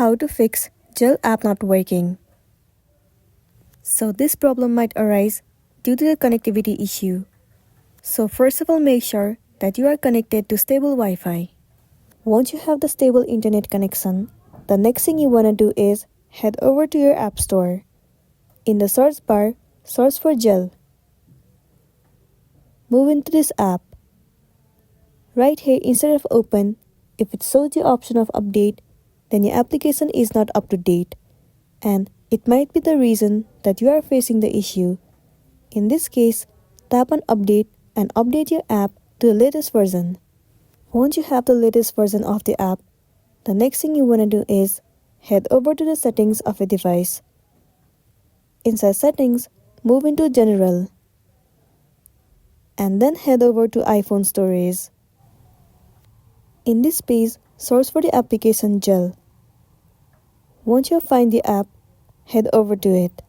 How to fix Zelle app not working. So this problem might arise due to the connectivity issue. So first of all, make sure that you are connected to stable Wi-Fi. Once you have the stable internet connection, the next thing you want to do is head over to your app store. In the search bar, search for Zelle. Move into this app. Right here, instead of open, if it shows the option of update, then your application is not up to date, and it might be the reason that you are facing the issue. In this case, tap on update and update your app to the latest version. Once you have the latest version of the app, the next thing you want to do is head over to the settings of a device. Inside settings, move into general, and then head over to iPhone storage. In this page, search for the application Zelle. Once you find the app, head over to it.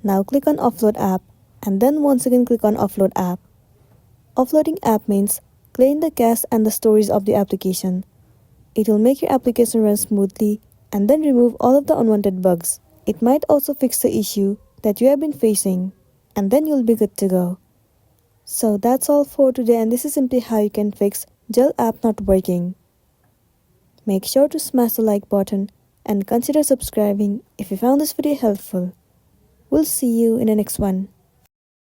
Now click on Offload app and then once again click on Offload app. Offloading app means clearing the cache and the storage of the application. It will make your application run smoothly and then remove all of the unwanted bugs. It might also fix the issue that you have been facing, and then you'll be good to go. So that's all for today, and this is simply how you can fix Zelle app not working. Make sure to smash the like button and consider subscribing if you found this video helpful. We'll see you in the next one.